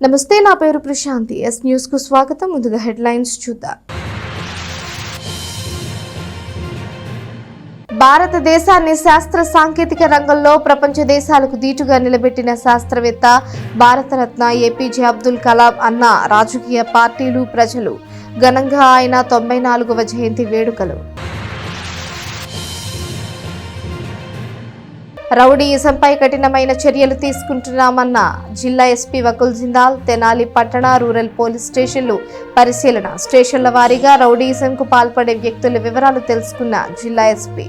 నమస్తే, నా పేరు ప్రశాంతి. ఎస్ న్యూస్ కు స్వాగతం. ముందుగా హెడ్లైన్స్ చూద్దాం. భారతదేశాన్ని శాస్త్ర సాంకేతిక రంగంలో ప్రపంచ దేశాలకు దీటుగా నిలబెట్టిన శాస్త్రవేత్త భారతరత్న ఏపీజే అబ్దుల్ కలాం అన్న. రాజకీయ పార్టీలు, ప్రజలు ఘనంగా ఆయన 94వ జయంతి వేడుకలు. రౌడీయిజంపై కఠినమైన చర్యలు తీసుకుంటున్నామన్న జిల్లా ఎస్పీ వకుల్ జిందాల్. తెనాలి పట్టణ రూరల్ పోలీస్ స్టేషన్లు పరిశీలన. స్టేషన్ల వారీగా రౌడీయిజంకు పాల్పడే వ్యక్తుల వివరాలు తెలుసుకున్న జిల్లా ఎస్పీ.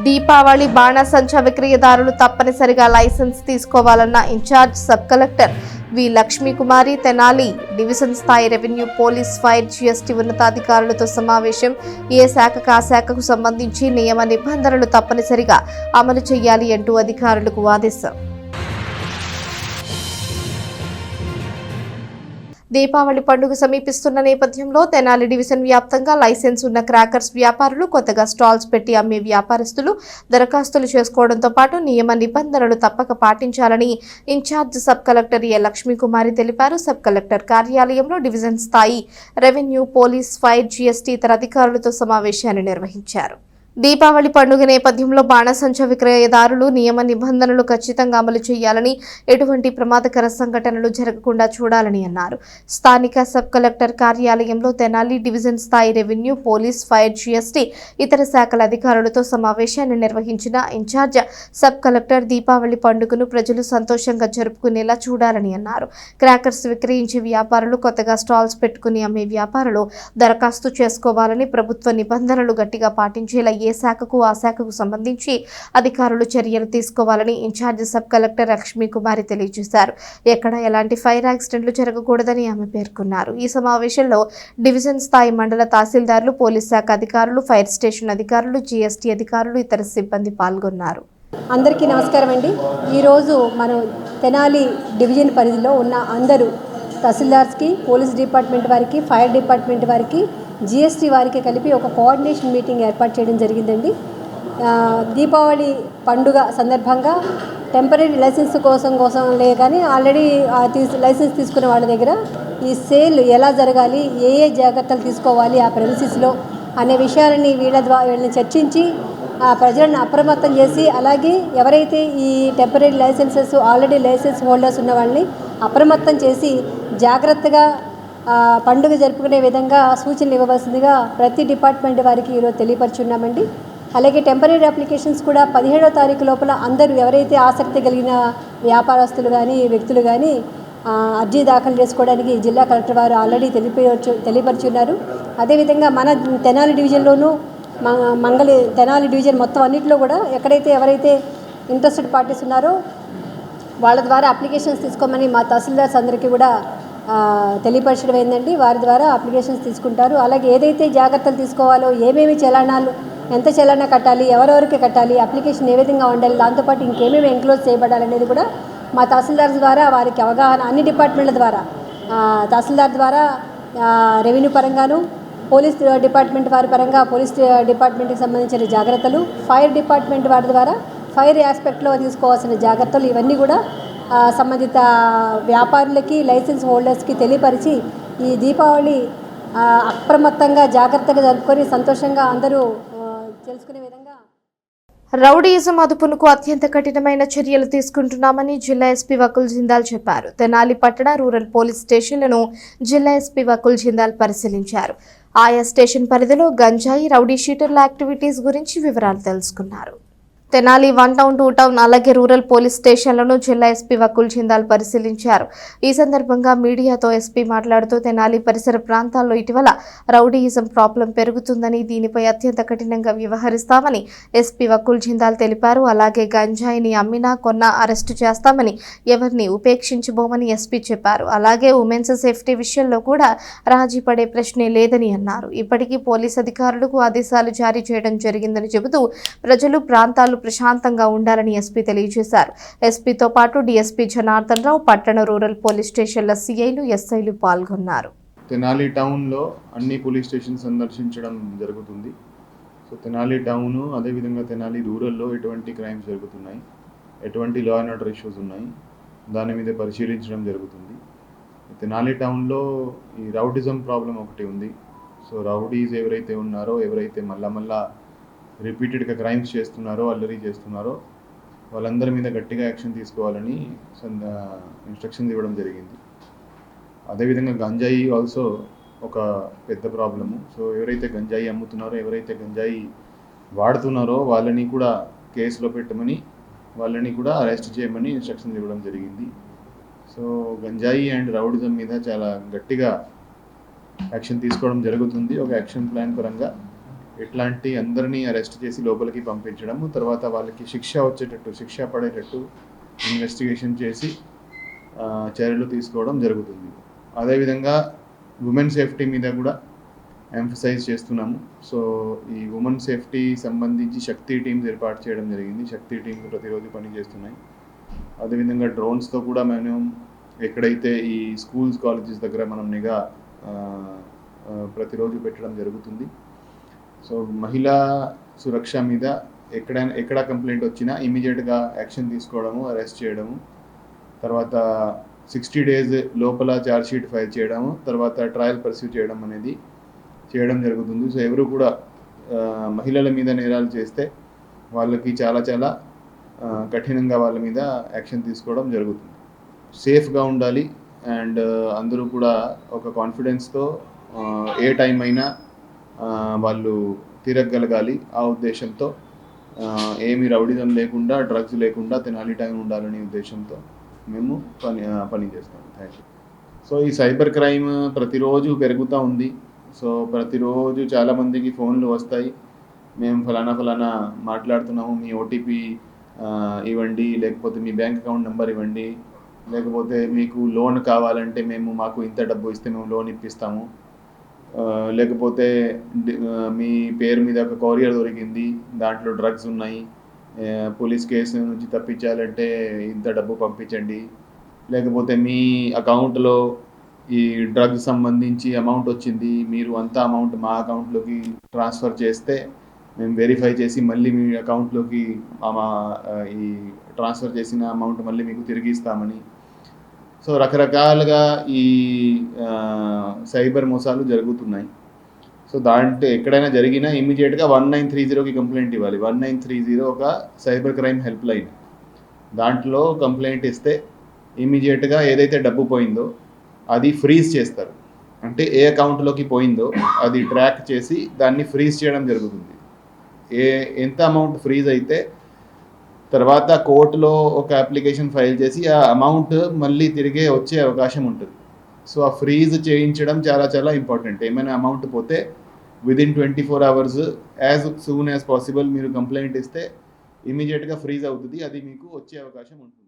దీపావళి బాణసంచా విక్రయదారులు తప్పనిసరిగా లైసెన్స్ తీసుకోవాలన్న ఇన్ఛార్జ్ సబ్ కలెక్టర్ వి లక్ష్మీకుమారి. తెనాలి డివిజన్ స్థాయి రెవెన్యూ, పోలీస్, ఫైర్, జీఎస్టీ ఉన్నతాధికారులతో సమావేశం. ఏ శాఖకు ఆ శాఖకు సంబంధించి నియమ నిబంధనలు తప్పనిసరిగా అమలు చేయాలి అంటూ అధికారులకు ఆదేశం. దీపావళి పండుగ సమీపిస్తున్న నేపథ్యంలో తెనాలి డివిజన్ వ్యాప్తంగా లైసెన్స్ ఉన్న క్రాకర్స్ వ్యాపారులు, కొత్తగా స్టాల్స్ పెట్టి అమ్మే వ్యాపారస్తులు దరఖాస్తులు చేసుకోవడంతో పాటు నియమ నిబంధనలు తప్పక పాటించాలని ఇన్ఛార్జ్ సబ్ కలెక్టర్ ఏ లక్ష్మీకుమారి తెలిపారు. సబ్ కలెక్టర్ కార్యాలయంలో డివిజన్ స్థాయి రెవెన్యూ, పోలీస్, ఫైర్, జీఎస్టీ ఇతర అధికారులతో సమావేశాన్ని నిర్వహించారు. దీపావళి పండుగ నేపథ్యంలో బాణసంచా విక్రయదారులు నియమ నిబంధనలు ఖచ్చితంగా అమలు చేయాలని, ఎటువంటి ప్రమాదకర సంఘటనలు జరగకుండా చూడాలని అన్నారు. స్థానిక సబ్ కలెక్టర్ కార్యాలయంలో తెనాలి డివిజన్ స్థాయి రెవెన్యూ, పోలీస్, ఫైర్, జీఎస్టీ ఇతర శాఖల అధికారులతో సమావేశాన్ని నిర్వహించిన ఇన్ఛార్జ్ సబ్ కలెక్టర్ దీపావళి పండుగను ప్రజలు సంతోషంగా జరుపుకునేలా చూడాలని అన్నారు. క్రాకర్స్ విక్రయించే వ్యాపారులు, కొత్తగా స్టాల్స్ పెట్టుకుని అమ్మే వ్యాపారులు దరఖాస్తు చేసుకోవాలని, ప్రభుత్వ నిబంధనలు గట్టిగా పాటించేలా ఏ శాఖకు ఆ శాఖకు సంబంధించి అధికారులు చర్యలు తీసుకోవాలని ఇన్ఛార్జ్ సబ్ కలెక్టర్ లక్ష్మీకుమారి తెలియజేశారు. ఎక్కడ ఎలాంటి ఫైర్ యాక్సిడెంట్లు జరగకూడదని ఆమె పేర్కొన్నారు. ఈ సమావేశంలో డివిజన్ స్థాయి మండల తహసీల్దార్లు, పోలీస్ శాఖ అధికారులు, ఫైర్ స్టేషన్ అధికారులు, జీఎస్టీ అధికారులు, ఇతర సిబ్బంది పాల్గొన్నారు. అందరికీ నమస్కారం అండి. ఈరోజు మనం తెనాలి డివిజన్ పరిధిలో ఉన్న అందరూ తహసీల్దార్స్కి, పోలీస్ డిపార్ట్మెంట్ వారికి, ఫైర్ డిపార్ట్మెంట్ వారికి, జీఎస్టీ వారికి కలిపి ఒక కోఆర్డినేషన్ మీటింగ్ ఏర్పాటు చేయడం జరిగిందండి. దీపావళి పండుగ సందర్భంగా టెంపరీ లైసెన్స్ కోసం కానీ ఆల్రెడీ లైసెన్స్ తీసుకునే వాళ్ళ దగ్గర ఈ సేల్ ఎలా జరగాలి, ఏ జాగ్రత్తలు తీసుకోవాలి ఆ ప్రెమిసెస్లో అనే విషయాలని వీళ్ళని చర్చించి ప్రజలను అప్రమత్తం చేసి, అలాగే ఎవరైతే ఈ temporary licences already licence holders ఉన్న వాళ్ళని అప్రమత్తం చేసి జాగ్రత్తగా పండుగ జరుపుకునే విధంగా సూచనలు ఇవ్వవలసిందిగా ప్రతి డిపార్ట్మెంట్ వారికి ఈరోజు తెలియపరుచున్నామండి. అలాగే టెంపరీ అప్లికేషన్స్ కూడా 17వ తారీఖు లోపల అందరూ ఎవరైతే ఆసక్తి కలిగిన వ్యాపారస్తులు కానీ, వ్యక్తులు కానీ అర్జీ దాఖలు చేసుకోవడానికి జిల్లా కలెక్టర్ వారు ఆల్రెడీ తెలియపరుచున్నారు. అదేవిధంగా మన తెనాలి డివిజన్లోనూ తెనాలి డివిజన్ మొత్తం అన్నింటిలో కూడా ఎక్కడైతే ఎవరైతే ఇంట్రెస్టెడ్ పార్టీస్ ఉన్నారో వాళ్ళ ద్వారా అప్లికేషన్స్ తీసుకోమని మా తహసీల్దార్స్ అందరికీ కూడా తెలియపరచడం అయిందండి. వారి ద్వారా అప్లికేషన్స్ తీసుకుంటారు. అలాగే ఏదైతే జాగ్రత్తలు తీసుకోవాలో, ఏమేమి చలానాలు, ఎంత చలానా కట్టాలి, ఎవరెవరికి కట్టాలి, అప్లికేషన్ ఏ విధంగా ఉండాలి, దాంతోపాటు ఇంకేమేమి ఎంక్లోజ్ చేయబడాలనేది కూడా మా తహసీల్దార్ ద్వారా వారికి అవగాహన, అన్ని డిపార్ట్మెంట్ల ద్వారా, తహసీల్దార్ ద్వారా రెవెన్యూ పరంగాను, పోలీస్ డిపార్ట్మెంట్ వారి పరంగా పోలీస్ డిపార్ట్మెంట్కి సంబంధించిన జాగ్రత్తలు, ఫైర్ డిపార్ట్మెంట్ వారి ద్వారా ఫైర్ ఆస్పెక్ట్లో తీసుకోవాల్సిన జాగ్రత్తలు ఇవన్నీ కూడా సంబంధిత వ్యాపారులకి, లైసెన్స్ హోల్డర్స్కి తెలియపరిచి ఈ దీపావళి అప్రమత్తంగా జాగ్రత్తగా జరుపుకొని సంతోషంగా అందరూ తెలుసుకునే విధంగా రౌడీయిజం అదుపునకు అత్యంత కఠినమైన చర్యలు తీసుకుంటున్నామని జిల్లా ఎస్పీ వకుల్ జిందాల్ చెప్పారు. తెనాలి పట్టణ రూరల్ పోలీస్ స్టేషన్లను జిల్లా ఎస్పీ వకుల్ జిందాల్ పరిశీలించారు. ఆయా స్టేషన్ పరిధిలో గంజాయి, రౌడీ షీటర్ల యాక్టివిటీస్ గురించి వివరాలు తెలుసుకున్నారు. తెనాలి 1 టౌన్, 2 టౌన్ అలాగే రూరల్ పోలీస్ స్టేషన్లను జిల్లా ఎస్పీ వకుల్ జిందాల్ పరిశీలించారు. ఈ సందర్భంగా మీడియాతో ఎస్పీ మాట్లాడుతూ తెనాలి పరిసర ప్రాంతాల్లో ఇటీవల రౌడీయిజం ప్రాబ్లం పెరుగుతుందని, దీనిపై అత్యంత కఠినంగా వ్యవహరిస్తామని ఎస్పీ వకుల్ జిందాల్ తెలిపారు. అలాగే గంజాయిని అమ్మినా, కొన్నా అరెస్టు చేస్తామని, ఎవరిని ఉపేక్షించబోమని ఎస్పీ చెప్పారు. అలాగే ఉమెన్స్ సేఫ్టీ విషయంలో కూడా రాజీ పడే ప్రశ్నే లేదని అన్నారు. ఇప్పటికీ పోలీస్ అధికారులకు ఆదేశాలు జారీ చేయడం జరిగిందని చెబుతూ ప్రజలు, ప్రాంతాలు ప్రశాంతంగా ఉండాలని ఎస్పీ తెలియజేశారు. ఎస్పీతో పాటు డీఎస్పీ జనార్దన్ రావు, పట్టణ రూరల్ పోలీస్ స్టేషన్ల సిఐలు, ఎస్ఐలు పాల్గొన్నారు. తెనాలి టౌన్లో అన్ని పోలీస్ స్టేషన్ సందర్శించడం జరుగుతుంది. సో తెనాలి టౌను, అదేవిధంగా తెనాలి రూరల్లో ఎటువంటి క్రైమ్స్ జరుగుతున్నాయి, ఎటువంటి లా అండ్ ఆర్డర్ ఇష్యూస్ ఉన్నాయి దాని మీద పరిశీలించడం జరుగుతుంది. తెనాలి టౌన్లో ఈ రౌడిజం ప్రాబ్లం ఒకటి ఉంది. సో రౌడీస్ ఎవరైతే ఉన్నారో, ఎవరైతే మళ్ళా రిపీటెడ్గా క్రైమ్స్ చేస్తున్నారో, అల్లరి చేస్తున్నారో వాళ్ళందరి మీద గట్టిగా యాక్షన్ తీసుకోవాలని ఇన్స్ట్రక్షన్స్ ఇవ్వడం జరిగింది. అదేవిధంగా గంజాయి ఆల్సో ఒక పెద్ద ప్రాబ్లము. సో ఎవరైతే గంజాయి అమ్ముతున్నారో, ఎవరైతే గంజాయి వాడుతున్నారో వాళ్ళని కూడా కేసులో పెట్టమని, వాళ్ళని కూడా అరెస్ట్ చేయమని ఇన్స్ట్రక్షన్స్ ఇవ్వడం జరిగింది. సో గంజాయి అండ్ రౌడిజం మీద చాలా గట్టిగా యాక్షన్ తీసుకోవడం జరుగుతుంది. ఒక యాక్షన్ ప్లాన్ పరంగా ఇట్లాంటి అందరినీ అరెస్ట్ చేసి లోపలికి పంపించడము, తర్వాత వాళ్ళకి శిక్ష పడేటట్టు ఇన్వెస్టిగేషన్ చేసి చర్యలు తీసుకోవడం జరుగుతుంది. అదేవిధంగా ఉమెన్ సేఫ్టీ మీద కూడా ఎంఫసైజ్ చేస్తున్నాము. సో ఈ ఉమెన్ సేఫ్టీ సంబంధించి శక్తి టీమ్స్ ఏర్పాటు చేయడం జరిగింది. శక్తి టీమ్స్ ప్రతిరోజు పనిచేస్తున్నాయి. అదేవిధంగా డ్రోన్స్తో కూడా మనం ఎక్కడైతే ఈ స్కూల్స్, కాలేజెస్ దగ్గర మనం నిఘా ప్రతిరోజు పెట్టడం జరుగుతుంది. సో మహిళా సురక్ష మీద ఎక్కడ కంప్లైంట్ వచ్చినా ఇమీడియట్గా యాక్షన్ తీసుకోవడము, అరెస్ట్ చేయడము, తర్వాత 60 days లోపల ఛార్జ్షీట్ ఫైల్ చేయడము, తర్వాత ట్రయల్ పర్స్యూ చేయడం అనేది చేయడం జరుగుతుంది. సో ఎవరు కూడా మహిళల మీద నేరాలు చేస్తే వాళ్ళకి చాలా కఠినంగా వాళ్ళ మీద యాక్షన్ తీసుకోవడం జరుగుతుంది. సేఫ్గా ఉండాలి అండ్ అందరూ కూడా ఒక కాన్ఫిడెన్స్తో ఏ టైం అయినా వాళ్ళు తిరగగలగాలి. ఆ ఉద్దేశంతో ఏమి రౌడిజం లేకుండా, డ్రగ్స్ లేకుండా తెనాలి టైం ఉండాలనే ఉద్దేశంతో మేము పని చేస్తాం. Thank you. సో ఈ సైబర్ క్రైమ్ ప్రతిరోజు పెరుగుతూ ఉంది. సో ప్రతిరోజు చాలామందికి ఫోన్లు వస్తాయి, మేము ఫలానా మాట్లాడుతున్నాము, మీ ఓటీపీ ఇవ్వండి, లేకపోతే మీ బ్యాంక్ అకౌంట్ నెంబర్ ఇవ్వండి, లేకపోతే మీకు లోన్ కావాలంటే మాకు ఇంత డబ్బు ఇస్తే మేము లోన్ ఇప్పిస్తాము, లేకపోతే మీ పేరు మీద ఒక కొరియర్ దొరికింది, దాంట్లో డ్రగ్స్ ఉన్నాయి, పోలీస్ కేసు నుంచి తప్పించాలంటే ఇంత డబ్బు పంపించండి, లేకపోతే మీ అకౌంట్లో ఈ డ్రగ్స్ సంబంధించి అమౌంట్ వచ్చింది, మీరు అంత అమౌంట్ మా అకౌంట్లోకి ట్రాన్స్ఫర్ చేస్తే మేము వెరిఫై చేసి మళ్ళీ మీ అకౌంట్లోకి ఈ ట్రాన్స్ఫర్ చేసిన అమౌంట్ మళ్ళీ మీకు తిరిగి ఇస్తామని. సో రకరకాలుగా ఈ సైబర్ మోసాలు జరుగుతున్నాయి. సో దాంట్లో ఎక్కడైనా జరిగినా ఇమీడియట్గా 1930కి కంప్లైంట్ ఇవ్వాలి. 1930 ఒక సైబర్ క్రైమ్ హెల్ప్ లైన్. దాంట్లో కంప్లైంట్ ఇస్తే ఇమీడియట్గా ఏదైతే డబ్బు పోయిందో అది ఫ్రీజ్ చేస్తారు. అంటే ఏ అకౌంట్లోకి పోయిందో అది ట్రాక్ చేసి దాన్ని ఫ్రీజ్ చేయడం జరుగుతుంది. ఎంత అమౌంట్ ఫ్రీజ్ అయితే తర్వాత కోర్టులో ఒక అప్లికేషన్ ఫైల్ చేసి ఆ అమౌంట్ మళ్ళీ తిరిగే వచ్చే అవకాశం ఉంటుంది. సో ఆ ఫ్రీజ్ చేయించడం చాలా ఇంపార్టెంట్. ఏమైనా అమౌంట్ పోతే within 24 hours as soon as possible మీరు కంప్లైంట్ ఇస్తే ఇమీడియట్గా ఫ్రీజ్ అవుతుంది, అది మీకు వచ్చే అవకాశం ఉంటుంది.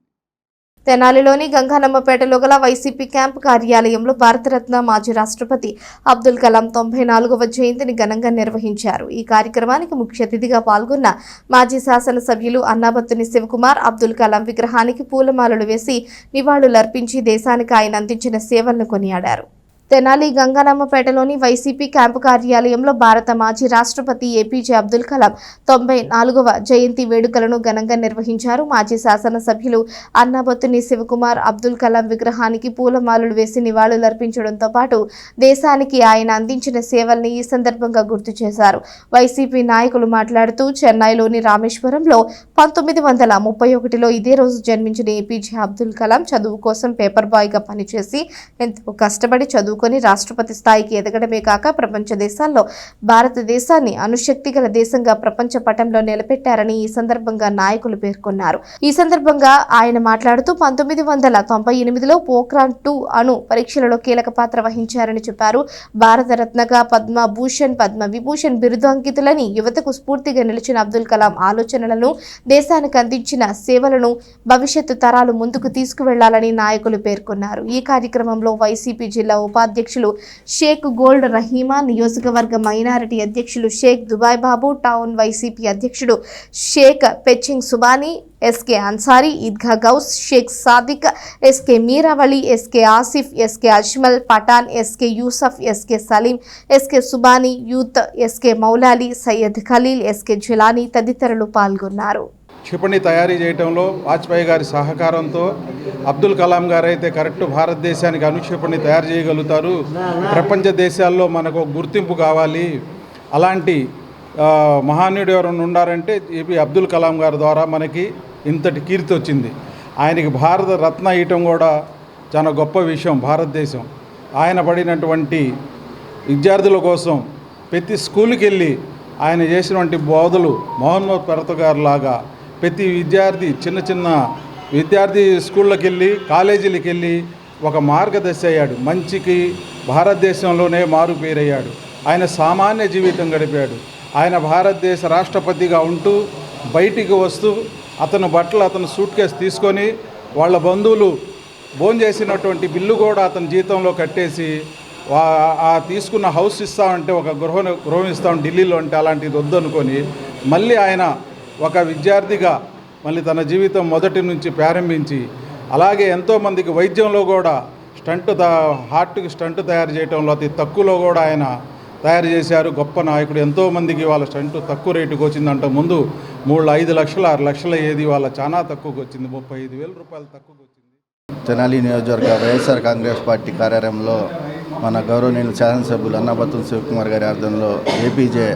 తెనాలిలోని గంగానమ్మపేటలో గల వైసీపీ క్యాంపు కార్యాలయంలో భారతరత్న మాజీ రాష్ట్రపతి అబ్దుల్ కలాం 94వ జయంతిని ఘనంగా నిర్వహించారు. ఈ కార్యక్రమానికి ముఖ్య అతిథిగా పాల్గొన్న మాజీ శాసనసభ్యులు అన్నాబత్తుని శివకుమార్ అబ్దుల్ కలాం విగ్రహానికి పూలమాలలు వేసి నివాళులర్పించి దేశానికి ఆయన అందించిన సేవలను కొనియాడారు. తెనాలి గంగానమ్మపేటలోని వైసీపీ క్యాంపు కార్యాలయంలో భారత మాజీ రాష్ట్రపతి ఏపీజే అబ్దుల్ కలాం 94వ జయంతి వేడుకలను ఘనంగా నిర్వహించారు. మాజీ శాసనసభ్యులు అన్నాబత్తుని శివకుమార్ అబ్దుల్ కలాం విగ్రహానికి పూలమాలలు వేసి నివాళులర్పించడంతో పాటు దేశానికి ఆయన అందించిన సేవల్ని ఈ సందర్భంగా గుర్తు చేశారు. వైసీపీ నాయకులు మాట్లాడుతూ చెన్నైలోని రామేశ్వరంలో 1931లో ఇదే రోజు జన్మించిన ఏపీజే అబ్దుల్ కలాం చదువు కోసం పేపర్ బాయ్గా పనిచేసి ఎంతో కష్టపడి చదువుకొని రాష్ట్రపతి స్థాయికి ఎదగడమే కాక ప్రపంచ దేశాల్లో భారతదేశాన్ని అణుశక్తి గల దేశంగా ప్రపంచ పటంలో నిలబెట్టారని ఈ సందర్భంగా నాయకులు పేర్కొన్నారు. ఈ సందర్భంగా ఆయన మాట్లాడుతూ 1998లో పోఖ్రాన్ 2 అణు పరీక్షలలో కీలక పాత్ర వహించారని చెప్పారు. భారతరత్నగా పద్మభూషణ్, పద్మవిభూషణ్ బిరుదు అంకితులని యువతకు స్ఫూర్తిగా నిలిచిన అబ్దుల్ కలాం ఆలోచనలను, దేశానికి అందించిన సేవలను భవిష్యత్తు తరాలు ముందుకు తీసుకువెళ్లాలని నాయకులు పేర్కొన్నారు. ఈ కార్యక్రమంలో వైసీపీ జిల్లా ఉపాధ్యక్షులు షేక్ గోల్డ్ రహీమా, నియోజకవర్గ మైనారిటీ అధ్యక్షులు Sheikh Dubai Babu, town YCP అధ్యక్షుడు షేక్ పెచ్చింగ్ Subani, SK Ansari, Eidgah Ghouse, Sheikh Sadiq, SK Meeravali, SK Asif, SK Ajmal Pathan, SK Yusuf, SK Saleem, SK Subani youth, SK Moulali, Syed Khaleel, SK Jilani తదితరులు పాల్గొన్నారు. క్షిపణి తయారీ చేయడంలో వాజ్పేయి గారి సహకారంతో అబ్దుల్ కలాం గారు అయితే కరెక్ట్ భారతదేశానికి అణుక్షిపణి తయారు చేయగలుగుతారు. ప్రపంచ దేశాల్లో మనకు గుర్తింపు కావాలి, అలాంటి మహానీయుడు ఎవరైనా ఉండారంటే ఏపీ అబ్దుల్ కలాం గారి ద్వారా మనకి ఇంతటి కీర్తి వచ్చింది. ఆయనకి భారత రత్న ఇవ్వటం కూడా చాలా గొప్ప విషయం. భారతదేశం ఆయన పడినటువంటి విద్యార్థుల కోసం ప్రతి స్కూల్కి వెళ్ళి ఆయన చేసినటువంటి బోధలు మహమ్మద్ పర్వత గారు లాగా ప్రతి విద్యార్థి చిన్న విద్యార్థి స్కూళ్ళకి వెళ్ళి కాలేజీలకు వెళ్ళి ఒక మార్గదర్శి అయ్యాడు. మంచికి భారతదేశంలోనే మారుపేరయ్యాడు. ఆయన సామాన్య జీవితం గడిపాడు. ఆయన భారతదేశ రాష్ట్రపతిగా ఉంటూ బయటికి వస్తూ అతను సూట్ కేసు తీసుకొని వాళ్ళ బంధువులు భోంచేసినటువంటి బిల్లు కూడా అతని జీతంలో కట్టేసి ఆ తీసుకున్న హౌస్ ఇస్తామంటే ఒక గృహం ఇస్తాం ఢిల్లీలో అంటే అలాంటిది వద్దనుకొని మళ్ళీ ఆయన ఒక విద్యార్థిగా మళ్ళీ తన జీవితం మొదటి నుంచి ప్రారంభించి అలాగే ఎంతోమందికి వైద్యంలో కూడా హార్ట్కి స్టంట్ తయారు చేయడంలో అతి తక్కువలో కూడా ఆయన తయారు చేశారు. గొప్ప నాయకుడు. ఎంతోమందికి వాళ్ళ స్టంట్ తక్కువ రేటుకు వచ్చిందంట. ముందు 5 లక్షలు 6 లక్షలు ఏది వాళ్ళ చాలా తక్కువకి వచ్చింది. 35,000 రూపాయలు తక్కువకి వచ్చింది. తెనాలి నియోజకవర్గ వైఎస్ఆర్ కాంగ్రెస్ పార్టీ కార్యాలయంలో మన గౌరవనీయులు శాసనసభ్యులు అన్నాబత్తుల శివకుమార్ గారి ఆధ్వర్యంలో ఏపీజే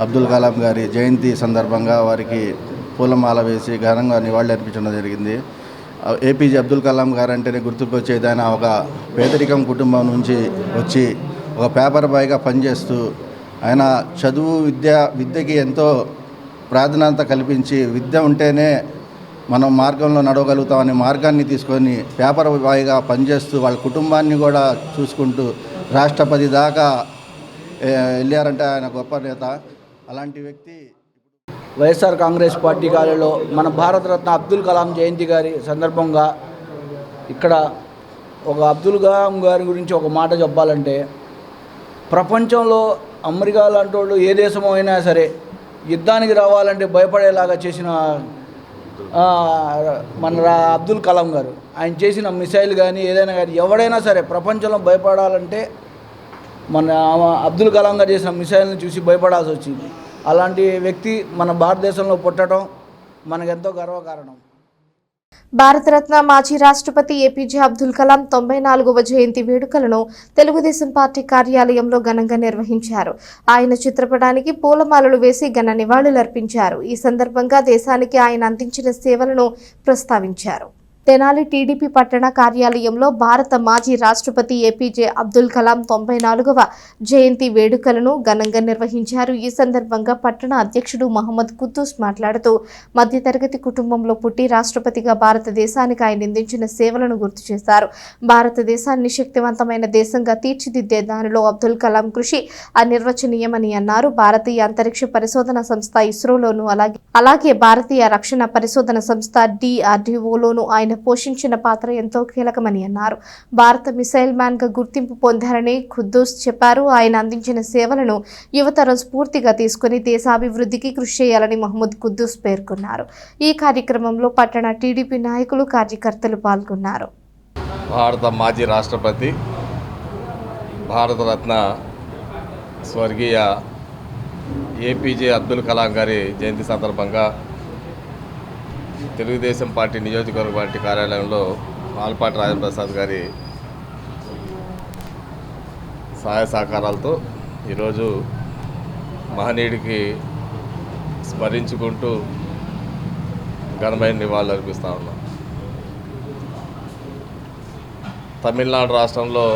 అబ్దుల్ కలాం గారి జయంతి సందర్భంగా వారికి పూలమాల వేసి ఘనంగా నివాళులర్పించడం జరిగింది. ఏపీజే అబ్దుల్ కలాం గారు అంటేనే గుర్తుకొచ్చేది ఆయన ఒక పేదరికం కుటుంబం నుంచి వచ్చి ఒక పేపర్ బాయ్గా పనిచేస్తూ ఆయన చదువు విద్యకి ఎంతో ప్రాధాన్యత కల్పించి విద్య ఉంటేనే మనం మార్గంలో నడవగలుగుతామనే మార్గాన్ని తీసుకొని పేపర్ బాయ్గా పనిచేస్తూ వాళ్ళ కుటుంబాన్ని కూడా చూసుకుంటూ రాష్ట్రపతి దాకా వెళ్ళారంటే ఆయన గొప్ప నేత. అలాంటి వ్యక్తి వైఎస్ఆర్ కాంగ్రెస్ పార్టీ కార్యాలయంలో మన భారతరత్న అబ్దుల్ కలాం జయంతి గారి సందర్భంగా ఇక్కడ ఒక అబ్దుల్ కలాం గారి గురించి ఒక మాట చెప్పాలంటే, ప్రపంచంలో అమెరికా లాంటి వాళ్ళు ఏ దేశం అయినా సరే యుద్ధానికి రావాలంటే భయపడేలాగా చేసిన మన అబ్దుల్ కలాం గారు. ఆయన చేసిన మిసైల్ కానీ ఏదైనా కానీ ఎవడైనా సరే ప్రపంచంలో భయపడాలంటే మన అబ్దుల్ కలాం గారు చేసిన మిసైల్ని చూసి భయపడాల్సి వచ్చింది. అలాంటి వ్యక్తి మన భారతదేశంలో పుట్టడం మనకెంతో గర్వకారణం. భారతరత్న మాజీ రాష్ట్రపతి ఏపీజే అబ్దుల్ కలాం 94వ జయంతి వేడుకలను తెలుగుదేశం పార్టీ కార్యాలయంలో ఘనంగా నిర్వహించారు. ఆయన చిత్రపటానికి పూలమాలలు వేసి ఘన నివాళులర్పించారు. ఈ సందర్భంగా దేశానికి ఆయన అందించిన సేవలను ప్రస్తావించారు. తెనాలి టీడీపీ పట్టణ కార్యాలయంలో భారత మాజీ రాష్ట్రపతి ఏపీజే అబ్దుల్ కలాం 94వ జయంతి వేడుకలను ఘనంగా నిర్వహించారు. ఈ సందర్భంగా పట్టణ అధ్యక్షుడు మహమ్మద్ కుద్దూస్ మాట్లాడుతూ మధ్యతరగతి కుటుంబంలో పుట్టి రాష్ట్రపతిగా భారతదేశానికి ఆయన అందించిన సేవలను గుర్తు చేశారు. భారతదేశాన్ని శక్తివంతమైన దేశంగా తీర్చిదిద్దే దానిలో అబ్దుల్ కలాం కృషి అనిర్వచనీయమని అన్నారు. భారతీయ అంతరిక్ష పరిశోధన సంస్థ ఇస్రోలోను అలాగే భారతీయ రక్షణ పరిశోధన సంస్థ DRDOలోను ఆయన పోషించిన పాత్ర ఎంతో కీలకమని అన్నారు. భారత మిసైల్ మ్యాన్ గా గుర్తింపు పొందారని ఖుద్దూస్ చెప్పారు. ఆయన అందించిన సేవలను యువతరం స్ఫూర్తిగా తీసుకుని దేశాభివృద్ధికి కృషి చేయాలని మహమ్మద్ ఖుద్దూస్ పేర్కొన్నారు. ఈ కార్యక్రమంలో పట్టణ టీడీపీ నాయకులు కార్యకర్తలు పాల్గొన్నారు. భారత మాజీ రాష్ట్రపతి భారతరత్న స్వర్గీయ ఏపీజే అబ్దుల్ కలాం గారి జయంతి సందర్భంగా తెలుగుదేశం పార్టీ నియోజకవర్గ పార్టీ కార్యాలయంలో ఆలపాటి రాజప్రసాద్ గారి సహాయ సహకారాలతో ఈరోజు మహనీయుడికి స్మరించుకుంటూ ఘనమైన నివాళులు అర్పిస్తూ ఉన్నాం. తమిళనాడు రాష్ట్రంలో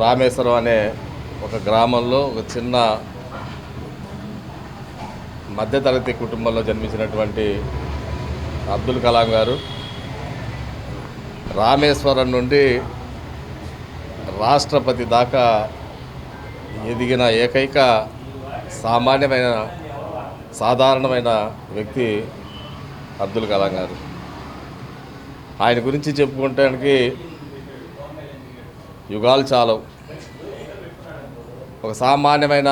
రామేశ్వరం అనే ఒక గ్రామంలో ఒక చిన్న మధ్యతరగతి కుటుంబంలో జన్మించినటువంటి అబ్దుల్ కలాం గారు రామేశ్వరం నుండి రాష్ట్రపతి దాకా ఎదిగిన ఏకైక సాధారణమైన వ్యక్తి అబ్దుల్ కలాం గారు. ఆయన గురించి చెప్పుకోవటానికి యుగాలు చాలవు. ఒక సామాన్యమైన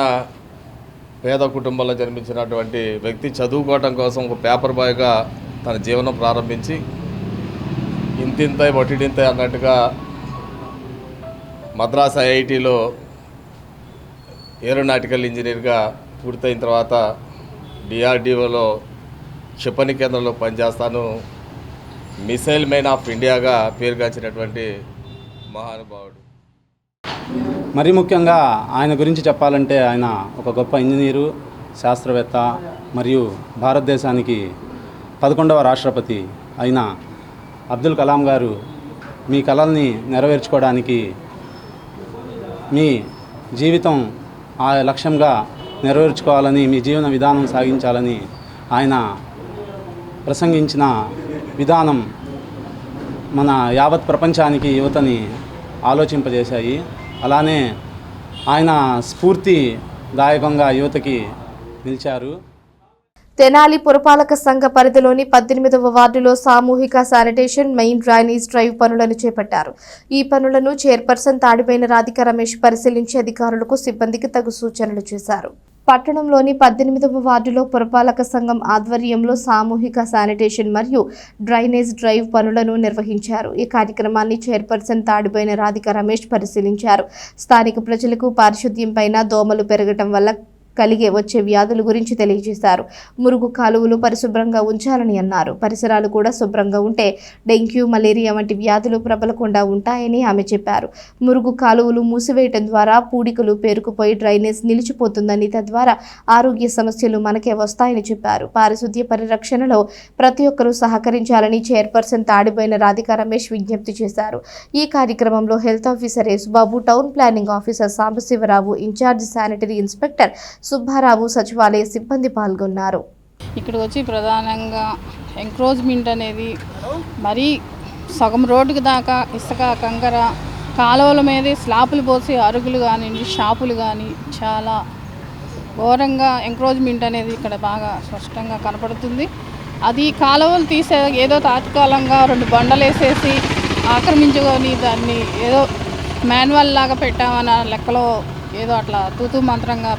పేద కుటుంబంలో జన్మించినటువంటి వ్యక్తి చదువుకోవటం కోసం ఒక పేపర్ బాయ్గా తన జీవనం ప్రారంభించి ఇంతింతై వట్టిడింతై అన్నట్టుగా మద్రాస్ ఐఐటిలో ఏరోనాటికల్ ఇంజనీర్గా పూర్తయిన తర్వాత డిఆర్డిఓలో క్షిపణి కేంద్రంలో పనిచేస్తాను. మిసైల్ మ్యాన్ ఆఫ్ ఇండియాగా పేరుగాంచినటువంటి మహానుభావుడు. మరీ ముఖ్యంగా ఆయన గురించి చెప్పాలంటే ఆయన ఒక గొప్ప ఇంజనీరు, శాస్త్రవేత్త మరియు భారతదేశానికి 11వ రాష్ట్రపతి అయిన అబ్దుల్ కలాం గారు మీ కలల్ని నెరవేర్చుకోవడానికి మీ జీవితం ఆ లక్ష్యంగా నెరవేర్చుకోవాలని, మీ జీవన విధానం సాగించాలని ఆయన ప్రసంగించిన విధానం మన యావత్ ప్రపంచానికి యువతని ఆలోచింపజేశాయి. అలానే ఆయన స్ఫూర్తిదాయకంగా యువతకి నిలిచారు. తెనాలి పురపాలక సంఘ పరిధిలోని 18వ వార్డులో సామూహిక శానిటేషన్, మెయిన్ డ్రైనేజ్ డ్రైవ్ పనులను చేపట్టారు. ఈ పనులను చైర్పర్సన్ తాడిపైన రాధిక రమేష్ పరిశీలించి అధికారులకు, సిబ్బందికి తగు సూచనలు చేశారు. పట్టణంలోని 18వ వార్డులో పురపాలక సంఘం ఆధ్వర్యంలో సామూహిక శానిటేషన్ మరియు డ్రైనేజ్ డ్రైవ్ పనులను నిర్వహించారు. ఈ కార్యక్రమాన్ని చైర్పర్సన్ తాడిపైన రాధిక రమేష్ పరిశీలించారు. స్థానిక ప్రజలకు పారిశుద్ధ్యం పైన దోమలు పెరగటం వల్ల కలిగే వచ్చే వ్యాధుల గురించి తెలియజేశారు. మురుగు కాలువలు పరిశుభ్రంగా ఉంచాలని అన్నారు. పరిసరాలు కూడా శుభ్రంగా ఉంటే డెంగ్యూ, మలేరియా వంటి వ్యాధులు ప్రబలకుండా ఉంటాయని ఆమె చెప్పారు. మురుగు కాలువలు మూసివేయటం ద్వారా పూడికలు పేరుకుపోయి డ్రైనేజ్ నిలిచిపోతుందని, తద్వారా ఆరోగ్య సమస్యలు మనకే వస్తాయని చెప్పారు. పారిశుద్ధ్య పరిరక్షణలో ప్రతి ఒక్కరూ సహకరించాలని చైర్పర్సన్ తాడిపైన రాధిక రమేష్ విజ్ఞప్తి చేశారు. ఈ కార్యక్రమంలో health officer Yesubabu, town planning officer Sambasivarao, in charge sanitary inspector Subbarao, సచివాలయ సిబ్బంది పాల్గొన్నారు. ఇక్కడికి వచ్చి ప్రధానంగా ఎంక్రోచ్మెంట్ అనేది మరీ సగం రోడ్డుకి దాకా ఇసుక, కంకర, కాలువల మీదే స్లాపులు పోసి అరుగులు కానివ్వండి, షాపులు కానీ చాలా ఘోరంగా ఎంక్రోచ్మెంట్ అనేది ఇక్కడ బాగా స్పష్టంగా కనపడుతుంది. అది కాలువలు తీసే ఏదో తాత్కాలికంగా 2 బండలు వేసేసి ఆక్రమించుకొని దాన్ని ఏదో మాన్యువల్ లాగా పెట్టామన్న లెక్కలో ఏదో అట్లా తూతూ మంత్రంగా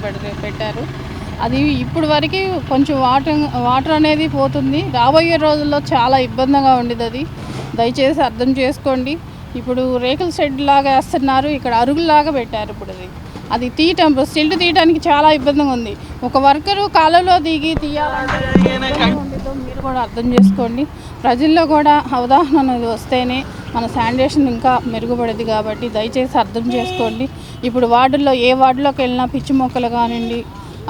పెట్టారు. అది ఇప్పుడు వరకు కొంచెం వాటర్ అనేది పోతుంది. రాబోయే రోజుల్లో చాలా ఇబ్బందిగా ఉండేది. అది దయచేసి అర్థం చేసుకోండి. ఇప్పుడు రేకుల షెడ్ లాగా వేస్తున్నారు, ఇక్కడ అరుగులాగా పెట్టారు. ఇప్పుడు అది తీయటం, సిల్ట్ తీయడానికి చాలా ఇబ్బందిగా ఉంది. ఒక వర్కరు కాలువలో దిగి తీయాలంటే మీరు కూడా అర్థం చేసుకోండి. ప్రజల్లో కూడా అవగాహన అనేది వస్తేనే మన శానిటేషన్ ఇంకా మెరుగుపడేది. కాబట్టి దయచేసి అర్థం చేసుకోండి. ఇప్పుడు వార్డుల్లో ఏ వార్డులోకి వెళ్ళినా పిచ్చి మొక్కలు కానివ్వండి,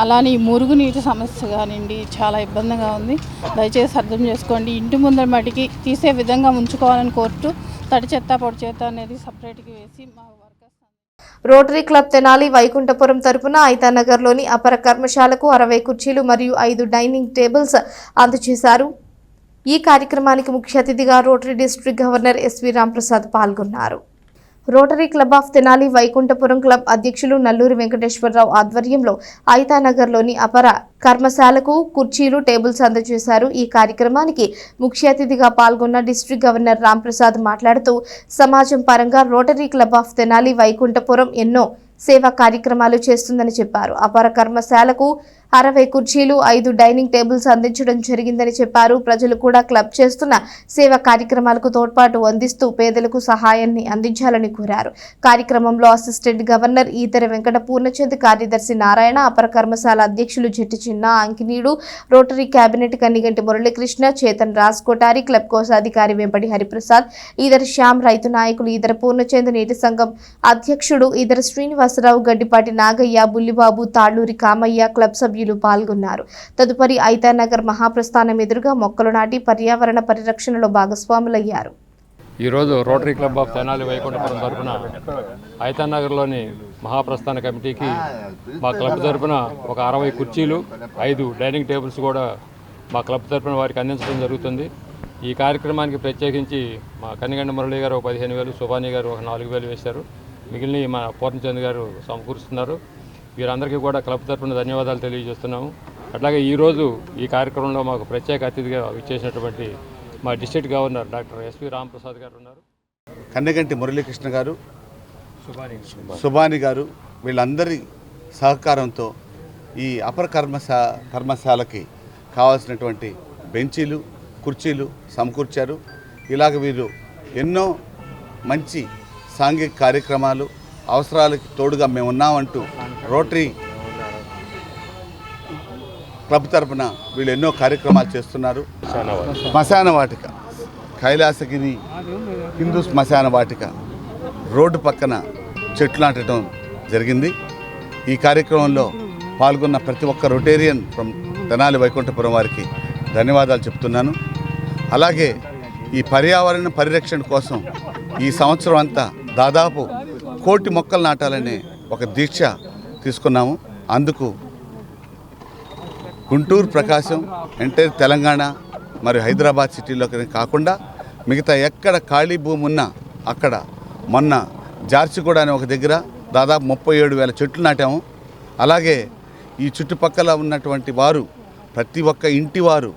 అలానే ఈ మురుగునీటి సమస్య కానివ్వండి చాలా ఇబ్బందిగా ఉంది. దయచేసి అర్థం చేసుకోండి. ఇంటి ముందర మటుకి తీసే విధంగా ఉంచుకోవాలని కోరుతూ తడి చెత్త, పొడి చెత్త అనేది సపరేట్గా వేసి మా workers. Rotary club Tenali Vaikunthapuram తరపున ఐతానగర్లోని అపర కర్మశాలకు 60 కుర్చీలు మరియు 5 డైనింగ్ టేబుల్స్ అందజేశారు. ఈ కార్యక్రమానికి ముఖ్య అతిథిగా Rotary district governor SV Ramprasad పాల్గొన్నారు. Rotary club of Tenali Vaikunthapuram club అధ్యక్షులు నల్లూరి వెంకటేశ్వరరావు ఆధ్వర్యంలో ఐతానగర్లోని అపర కర్మశాలకు కుర్చీలు, టేబుల్స్ అందజేశారు. ఈ కార్యక్రమానికి ముఖ్య అతిథిగా పాల్గొన్న డిస్ట్రిక్ట్ గవర్నర్ రాంప్రసాద్ మాట్లాడుతూ, సమాజం పరంగా rotary club of Tenali Vaikunthapuram ఎన్నో సేవా కార్యక్రమాలు చేస్తుందని చెప్పారు. అపర కర్మశాలకు 60 కుర్చీలు, 5 డైనింగ్ టేబుల్స్ అందించడం జరిగిందని చెప్పారు. ప్రజలు కూడా క్లబ్ చేస్తున్న సేవా కార్యక్రమాలకు తోడ్పాటు అందిస్తూ పేదలకు సహాయాన్ని అందించాలని కోరారు. కార్యక్రమంలో అసిస్టెంట్ గవర్నర్ ఈతర వెంకట పూర్ణచంద్, కార్యదర్శి నారాయణ, అపర కర్మశాల అధ్యక్షులు జట్టి చిన్న Ankineedu, rotary cabinet Kanniganti Muralikrishna, Chetan Raj Kothari, club కోశాధికారి వెంపటి హరిప్రసాద్, ఈదర శ్యామ్, రైతు నాయకులు ఈదర పూర్ణచంద్, నీటి సంఘం అధ్యక్షుడు ఈదర శ్రీనివాసరావు, గడ్డిపాటి నాగయ్య, బుల్లిబాబు, తాళ్లూరి కామయ్య, క్లబ్ సభ్యులు పాల్గొన్నారు. తదుపరి ఐతానగర్ మహాప్రస్థానం ఎదురుగా మొక్కలు నాటి పర్యావరణ పరిరక్షణలో భాగస్వాములయ్యారు. ఈరోజు rotary club of Tenali Vaikunthapuram తరఫున ఐతానగర్లోని మహాప్రస్థాన కమిటీకి మా క్లబ్ తరఫున ఒక 60 కుర్చీలు, 5 డైనింగ్ టేబుల్స్ కూడా మా క్లబ్ తరఫున వారికి అందించడం జరుగుతుంది. ఈ కార్యక్రమానికి ప్రత్యేకించి మా కన్నిగండి మురళి గారు 15,000, సుబానీ గారు 4,000 వేశారు. మిగిలిన మా పూర్ణచంద్ గారు సమకూరుస్తున్నారు. వీరందరికీ కూడా క్లబ్ తరఫున ధన్యవాదాలు తెలియజేస్తున్నాము. అట్లాగే ఈరోజు ఈ కార్యక్రమంలో మాకు ప్రత్యేక అతిథిగా ఇచ్చేసినటువంటి మా district governor doctor S V Ramprasad garu ఉన్నారు. కన్నెగంటి మురళీకృష్ణ గారు, సుబాని గారు, వీళ్ళందరి సహకారంతో ఈ అపర కర్మశాలకి కావాల్సినటువంటి బెంచీలు, కుర్చీలు సమకూర్చారు. ఇలాగ వీరు ఎన్నో మంచి సాంఘిక కార్యక్రమాలు, అవసరాలకి తోడుగా మేము ఉన్నామంటూ రోటరీ క్లబ్ తరపున వీళ్ళు ఎన్నో కార్యక్రమాలు చేస్తున్నారు. శ్మశాన వాటిక, కైలాసగిరి హిందూ శ్మశాన వాటిక రోడ్డు పక్కన చెట్లు నాటడం జరిగింది. ఈ కార్యక్రమంలో పాల్గొన్న ప్రతి ఒక్క రొటేరియన్ ఫ్రమ్ తెనాలి వైకుంఠపురం వారికి ధన్యవాదాలు చెప్తున్నాను. అలాగే ఈ పర్యావరణ పరిరక్షణ కోసం ఈ సంవత్సరం అంతా దాదాపు 1 కోటి మొక్కలు నాటాలనే ఒక దీక్ష తీసుకున్నాము. అందుకు గుంటూరు, ప్రకాశం, ఎంటైర్ తెలంగాణ మరియు హైదరాబాద్ సిటీలోకి కాకుండా మిగతా ఎక్కడ ఖాళీ భూమి ఉన్నా అక్కడ మొన్న జార్చిగూడ అనే ఒక దగ్గర దాదాపు 37,000 చెట్లు నాటాము. అలాగే ఈ చుట్టుపక్కల ఉన్నటువంటి వారు ప్రతి ఒక్క ఇంటి వారు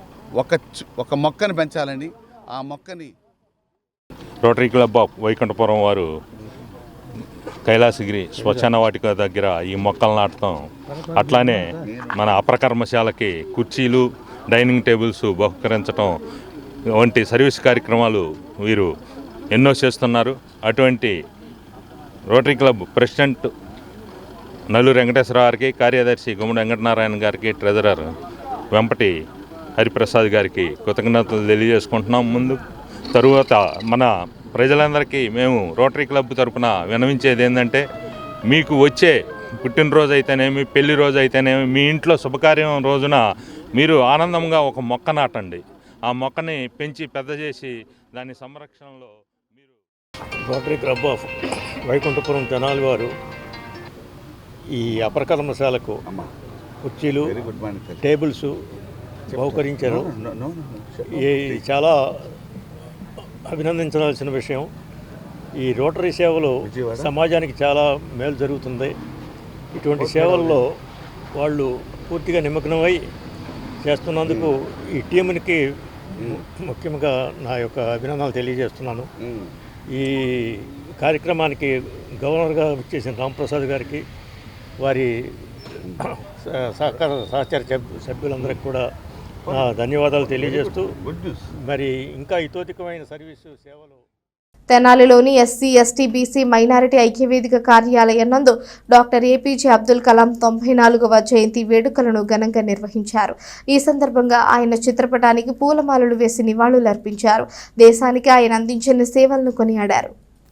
ఒక మొక్కను పెంచాలని, ఆ మొక్కని రోటరీ క్లబ్ ఆఫ్ వైకుంఠపురం వారు కైలాసగిరి శ్మశాన వాటిక దగ్గర ఈ మొక్కలు నాటడం, అట్లానే మన అప్రకర్మశాలకి కుర్చీలు, డైనింగ్ టేబుల్స్ బహుకరించడం వంటి సర్వీస్ కార్యక్రమాలు వీరు ఎన్నో చేస్తున్నారు. అటువంటి rotary club president Nallur Venkateswara గారికి, కార్యదర్శి గుమ్మడి వెంకటనారాయణ గారికి, ట్రెజరర్ వెంపటి హరిప్రసాద్ గారికి కృతజ్ఞతలు తెలియజేసుకుంటున్నాం. ముందు తరువాత మన ప్రజలందరికీ మేము రోటరీ క్లబ్ తరఫున విన్నవించేది ఏంటంటే, మీకు వచ్చే పుట్టినరోజు అయితేనేమి, పెళ్లి రోజు అయితేనేమి, మీ ఇంట్లో శుభకార్యం రోజున మీరు ఆనందంగా ఒక మొక్క నాటండి. ఆ మొక్కని పెంచి పెద్ద చేసి దాని సంరక్షణలో మీరు. Rotary club of Vaikunthapuram Tenali వారు ఈ అపరకర్మశాలకు కుర్చీలు, టేబుల్స్ బహుకరించారు. ఇది చాలా అభినందించాల్సిన విషయం. ఈ రోటరీ సేవలు సమాజానికి చాలా మేలు జరుగుతుంది. ఇటువంటి సేవల్లో వాళ్ళు పూర్తిగా నిమగ్నమై చేస్తున్నందుకు ఈ టీమునికి ముఖ్యంగా నా యొక్క అభినందనలు తెలియజేస్తున్నాను. ఈ కార్యక్రమానికి గవర్నర్గా వచ్చేసిన రాంప్రసాద్ గారికి, వారి సహచార సభ్యులందరికీ కూడా ధన్యవాదాలు తెలియజేస్తూ, మరి ఇంకా ఇతోధికమైన సర్వీసు సేవలు. తెనాలిలోని ఎస్సీ, ఎస్టీ, బీసీ మైనారిటీ ఐక్యవేదిక కార్యాలయం నందు డాక్టర్ ఏపీజే అబ్దుల్ కలాం 94వ జయంతి వేడుకలను ఘనంగా నిర్వహించారు. ఈ సందర్భంగా ఆయన చిత్రపటానికి పూలమాలలు వేసి నివాళులర్పించారు. దేశానికి ఆయన అందించిన సేవలను కొనియాడారు.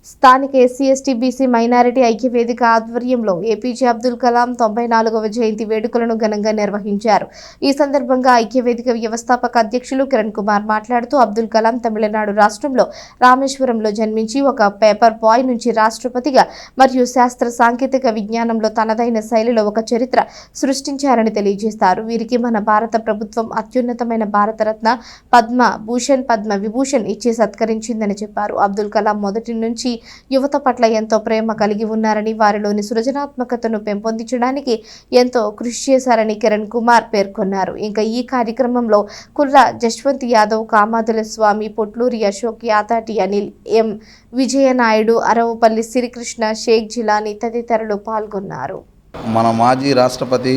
స్థానిక ఎస్సీ, ఎస్టీ, బీసీ మైనారిటీ ఐక్యవేదిక ఆధ్వర్యంలో ఏపీజే అబ్దుల్ కలాం 94వ జయంతి వేడుకలను ఘనంగా నిర్వహించారు. ఈ సందర్భంగా ఐక్యవేదిక వ్యవస్థాపక అధ్యక్షులు కిరణ్ కుమార్ మాట్లాడుతూ, అబ్దుల్ కలాం తమిళనాడు రాష్ట్రంలో రామేశ్వరంలో జన్మించి ఒక పేపర్ బాయ్ నుంచి రాష్ట్రపతిగా మరియు శాస్త్ర సాంకేతిక విజ్ఞానంలో తనదైన శైలిలో ఒక చరిత్ర సృష్టించారని తెలియజేస్తారు. వీరికి మన భారత ప్రభుత్వం అత్యున్నతమైన భారతరత్న, పద్మ భూషణ్, పద్మ విభూషణ్ ఇచ్చి సత్కరించిందని చెప్పారు. అబ్దుల్ కలాం మొదటి నుంచి యువత పట్ల ఎంతో ప్రేమ కలిగి ఉన్నారని, వారిలోని సృజనాత్మకతను పెంపొందించడానికి ఎంతో కృషి చేశారని కిరణ్ కుమార్ పేర్కొన్నారు. ఇంకా ఈ కార్యక్రమంలో కుర్ర జశ్వంత్ యాదవ్, కామాదుల స్వామి, పొట్లూరి అశోక్, యాతాటి అనిల్, ఎం విజయనాయుడు, అరవపల్లి శ్రీకృష్ణ, షేక్ జిలానీ తదితరులు పాల్గొన్నారు. మన మాజీ రాష్ట్రపతి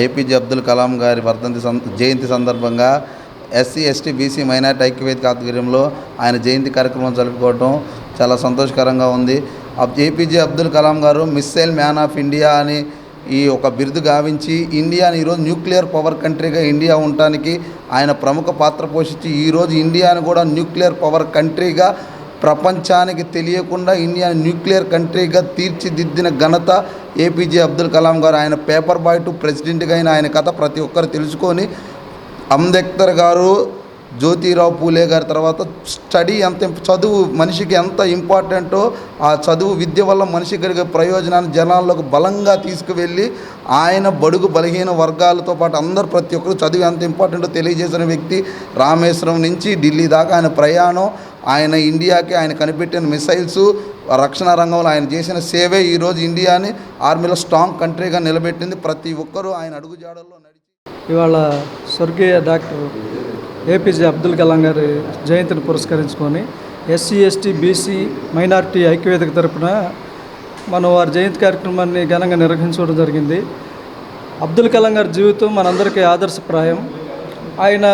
ఏపీజే అబ్దుల్ కలాం గారి జయంతి సందర్భంగా ఎస్సీ, ఎస్టీ, బీసీ మైనారిటీ ఐక్యవేదిక ఆధ్వర్యంలో ఆయన జయంతి కార్యక్రమం జరుపుకోవడం చాలా సంతోషకరంగా ఉంది. ఏపీజే అబ్దుల్ కలాం గారు మిస్సైల్ మ్యాన్ ఆఫ్ ఇండియా అని ఈ ఒక బిరుదు గావించి ఇండియాని ఈరోజు న్యూక్లియర్ పవర్ కంట్రీగా ఇండియా ఉండటానికి ఆయన ప్రముఖ పాత్ర పోషించి ఈరోజు ఇండియాని కూడా న్యూక్లియర్ పవర్ కంట్రీగా, ప్రపంచానికి తెలియకుండా ఇండియాని న్యూక్లియర్ కంట్రీగా తీర్చిదిద్దిన ఘనత ఏపీజే అబ్దుల్ కలాం గారు. ఆయన పేపర్ బాయ్ టు ప్రెసిడెంట్గా అయిన ఆయన కథ ప్రతి ఒక్కరు తెలుసుకొని, అంబేద్కర్ గారు, జ్యోతిరావు పూలే గారి తర్వాత స్టడీ చదువు మనిషికి ఎంత ఇంపార్టెంటో, ఆ చదువు విద్య వల్ల మనిషి కలిగే ప్రయోజనాన్ని జనాల్లోకి బలంగా తీసుకువెళ్ళి ఆయన బడుగు బలహీన వర్గాలతో పాటు అందరు ప్రతి ఒక్కరు చదువు ఎంత ఇంపార్టెంటో తెలియజేసిన వ్యక్తి. రామేశ్వరం నుంచి ఢిల్లీ దాకా ఆయన ప్రయాణం, ఆయన ఇండియాకి ఆయన కనిపెట్టిన మిసైల్స్, రక్షణ రంగంలో ఆయన చేసిన సేవే ఈరోజు ఇండియాని ఆర్మీలో స్ట్రాంగ్ కంట్రీగా నిలబెట్టింది. ప్రతి ఒక్కరూ ఆయన అడుగుజాడల్లో నడిచి ఇవాళ స్వర్గీయ డాక్టర్ ఏపీజే అబ్దుల్ కలాం గారి జయంతిని పురస్కరించుకొని ఎస్సీ, ఎస్టీ, బీసీ మైనారిటీ ఐక్యవేదిక తరపున మనం వారి జయంతి కార్యక్రమాన్ని ఘనంగా నిర్వహించడం జరిగింది. అబ్దుల్ కలాం గారి జీవితం మనందరికీ ఆదర్శప్రాయం. ఆయన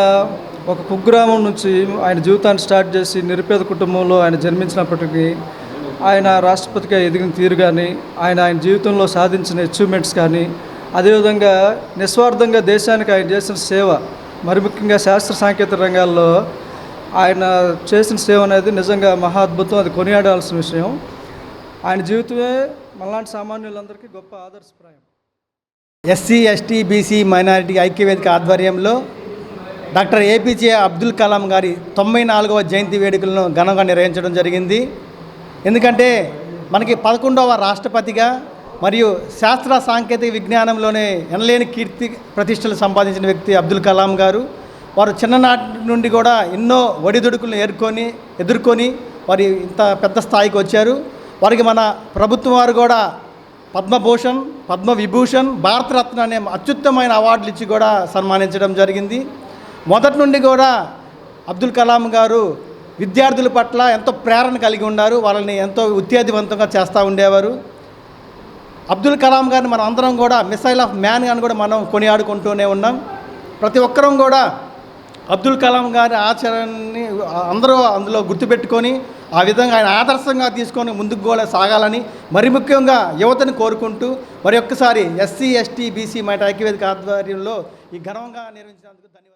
ఒక కుగ్రామం నుంచి ఆయన జీవితాన్ని స్టార్ట్ చేసి నిరుపేద కుటుంబంలో ఆయన జన్మించినప్పటికీ ఆయన రాష్ట్రపతిగా ఎదిగిన తీరు కానీ, ఆయన జీవితంలో సాధించిన అచీవ్మెంట్స్ కానీ, అదేవిధంగా నిస్వార్థంగా దేశానికి ఆయన చేసిన సేవ, మరి ముఖ్యంగా శాస్త్ర సాంకేతిక రంగాల్లో ఆయన చేసిన సేవ అనేది నిజంగా మహా అద్భుతం, అది కొనియాడాల్సిన విషయం. ఆయన జీవితమే మనలాంటి సామాన్యులందరికీ గొప్ప ఆదర్శప్రాయం. ఎస్సీ ఎస్టీ బీసీ మైనారిటీ ఐక్యవేదిక ఆధ్వర్యంలో డాక్టర్ ఏపీజే అబ్దుల్ కలాం గారి 94వ జయంతి వేడుకలను ఘనంగా నిర్వహించడం జరిగింది. ఎందుకంటే మనకి 11వ రాష్ట్రపతిగా మరియు శాస్త్ర సాంకేతిక విజ్ఞానంలోనే ఎనలేని కీర్తి ప్రతిష్టలు సంపాదించిన వ్యక్తి అబ్దుల్ కలాం గారు. వారు చిన్ననాటి నుండి కూడా ఎన్నో ఒడిదుడుకులను ఎదుర్కొని వారు ఇంత పెద్ద స్థాయికి వచ్చారు. వారికి మన ప్రభుత్వం వారు కూడా పద్మభూషణ్, పద్మవిభూషణ్, భారతరత్న అనే అత్యుత్తమైన అవార్డులు ఇచ్చి కూడా సన్మానించడం జరిగింది. మొదటి నుండి కూడా అబ్దుల్ కలాం గారు విద్యార్థుల పట్ల ఎంతో ప్రేరణ కలిగి ఉన్నారు. వాళ్ళని ఎంతో ఉత్తేజవంతంగా చేస్తూ ఉండేవారు. అబ్దుల్ కలాం గారిని మనం అందరం కూడా మిసైల్ ఆఫ్ మ్యాన్ అని కూడా మనం కొనియాడుకుంటూనే ఉన్నాం. ప్రతి ఒక్కరం కూడా అబ్దుల్ కలాం గారి ఆచరణని అందరూ అందులో గుర్తుపెట్టుకొని ఆ విధంగా ఆయన ఆదర్శంగా తీసుకొని ముందుకు కూడా సాగాలని మరి ముఖ్యంగా యువతను కోరుకుంటూ మరి ఒక్కసారి ఎస్సీ ఎస్టీ బీసీ మైనారిటీ ఐక్యవేదిక ఆధ్వర్యంలో ఈ ఘనంగా నిర్వహించినందుకు ధన్యవాదాలు.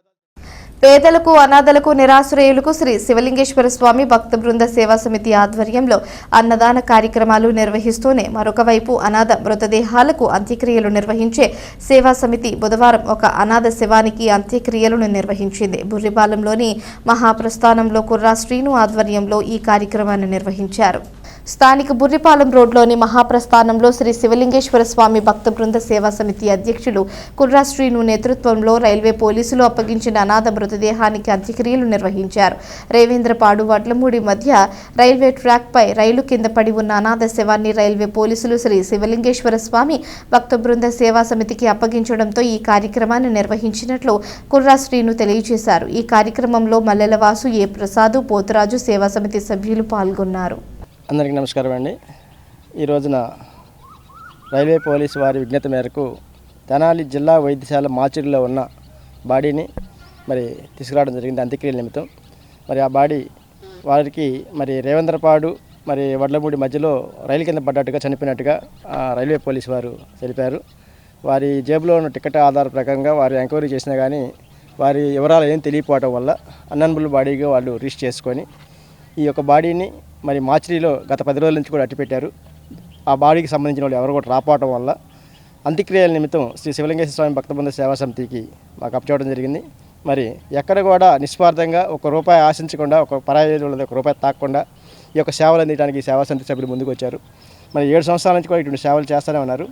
పేదలకు, అనాథలకు, నిరాశ్రయులకు శ్రీ శివలింగేశ్వర స్వామి భక్త బృంద సేవా సమితి ఆధ్వర్యంలో అన్నదాన కార్యక్రమాలు నిర్వహిస్తూనే మరొక వైపు అనాథ మృతదేహాలకు అంత్యక్రియలు నిర్వహించే సేవా సమితి బుధవారం ఒక అనాథ శవానికి అంత్యక్రియలను నిర్వహించింది. బుర్రిపాలెంలోని మహాప్రస్థానంలో కుర్రా శ్రీను ఆధ్వర్యంలో ఈ కార్యక్రమాన్ని నిర్వహించారు. స్థానిక బుర్రిపాలెం రోడ్లోని మహాప్రస్థానంలో శ్రీ శివలింగేశ్వర స్వామి భక్త బృంద సేవా సమితి అధ్యక్షులు కుర్రా శ్రీను నేతృత్వంలో రైల్వే పోలీసులు అప్పగించిన అనాథ మృతదేహానికి అంత్యక్రియలు నిర్వహించారు. రేవేంద్రపాడు వడ్లమూడి మధ్య రైల్వే ట్రాక్పై రైలు కింద పడి ఉన్న అనాథ శవాన్ని రైల్వే పోలీసులు శ్రీ శివలింగేశ్వర స్వామి భక్త బృంద సేవా సమితికి అప్పగించడంతో ఈ కార్యక్రమాన్ని నిర్వహించినట్లు కుర్రా శ్రీను తెలియజేశారు. ఈ కార్యక్రమంలో మల్లెలవాసు, ఏ ప్రసాదు, పోతురాజు సేవా సమితి సభ్యులు పాల్గొన్నారు. అందరికీ నమస్కారం అండి. ఈ రోజున రైల్వే పోలీసు వారి విజ్ఞత మేరకు తెనాలి జిల్లా వైద్యశాల మార్చురీలో ఉన్న బాడీని మరి తీసుకురావడం జరిగింది అంత్యక్రియల నిమిత్తం. మరి ఆ బాడీ వారికి మరి రేవేంద్రపాడు మరి వడ్లమూడి మధ్యలో రైలు కింద పడ్డట్టుగా చనిపోయినట్టుగా రైల్వే పోలీసు వారు తెలిపారు. వారి జేబులో ఉన్న టికెట్ ఆధార ప్రకారంగా వారు ఎంక్వైరీ చేసినా కానీ వారి వివరాలు ఏం తెలియకపోవడం వల్ల అన్అన్బుల్ బాడీగా వాళ్ళు రిజిస్టర్ చేసుకొని ఈ యొక్క బాడీని మరి మార్చిరీలో గత 10 రోజుల నుంచి కూడా అట్టిపెట్టారు. ఆ బాడీకి సంబంధించిన వాళ్ళు ఎవరు కూడా రాపోవడం వల్ల అంత్యక్రియల నిమిత్తం శ్రీ శివలింగేశ్వర స్వామి భక్త బృంద సేవా సమితికి మాకు అప్పచేయడం జరిగింది. మరి ఎక్కడ కూడా నిస్వార్థంగా ₹1 ఆశించకుండా, ఒక పరాయి ₹1 తాకకుండా ఈ యొక్క సేవలు అందించడానికి సేవా సమితి సభ్యులు ముందుకు వచ్చారు. మరి 7 సంవత్సరాల నుంచి కూడా ఇటువంటి సేవలు చేస్తూనే ఉన్నారు.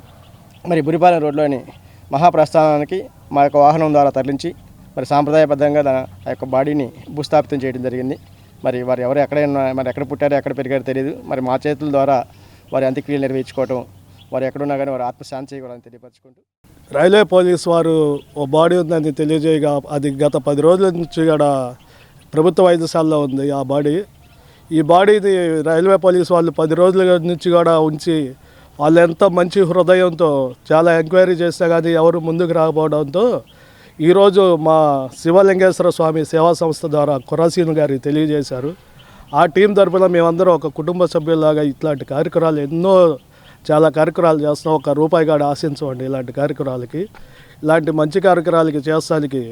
మరి బురిపాలెం రోడ్లోని మహాప్రస్థానానికి మా యొక్క వాహనం ద్వారా తరలించి మరి సాంప్రదాయబద్ధంగా ఆ యొక్క బాడీని భూస్థాపితం చేయడం జరిగింది. మరి వారు ఎవరు ఎక్కడ పుట్టారో ఎక్కడ పెరిగారో తెలియదు. మరి మా చేతుల ద్వారా వారి అంత్యక్రియలు నిర్వహించుకోవటం, వారు ఎక్కడున్నా కానీ వారు ఆత్మశాంతి చేయకూడదని తెలియపరచుకుంటూ రైల్వే పోలీసు వారు ఓ బాడీ ఉందని తెలియజేయగా అది గత 10 రోజుల నుంచి కూడా ప్రభుత్వ వైద్యశాలలో ఉంది. ఆ బాడీ ఈ బాడీని రైల్వే పోలీసు వాళ్ళు 10 రోజుల నుంచి కూడా ఉంచి వాళ్ళు ఎంతో మంచి హృదయంతో చాలా ఎంక్వైరీ చేస్తే కానీ ఎవరు ముందుకు రాకపోవడంతో ఈరోజు మా శివలింగేశ్వర స్వామి సేవా సంస్థ ద్వారా కుర్రాసీను గారికి తెలియజేశారు. ఆ టీం తరఫున మేమందరం ఒక కుటుంబ సభ్యుల్లాగా ఇట్లాంటి కార్యక్రమాలు చాలా కార్యక్రమాలు చేస్తున్నాం. ₹1 కూడా ఆశించండి ఇలాంటి కార్యక్రమాలకి. ఇలాంటి మంచి కార్యక్రమాలకి చేస్తానికి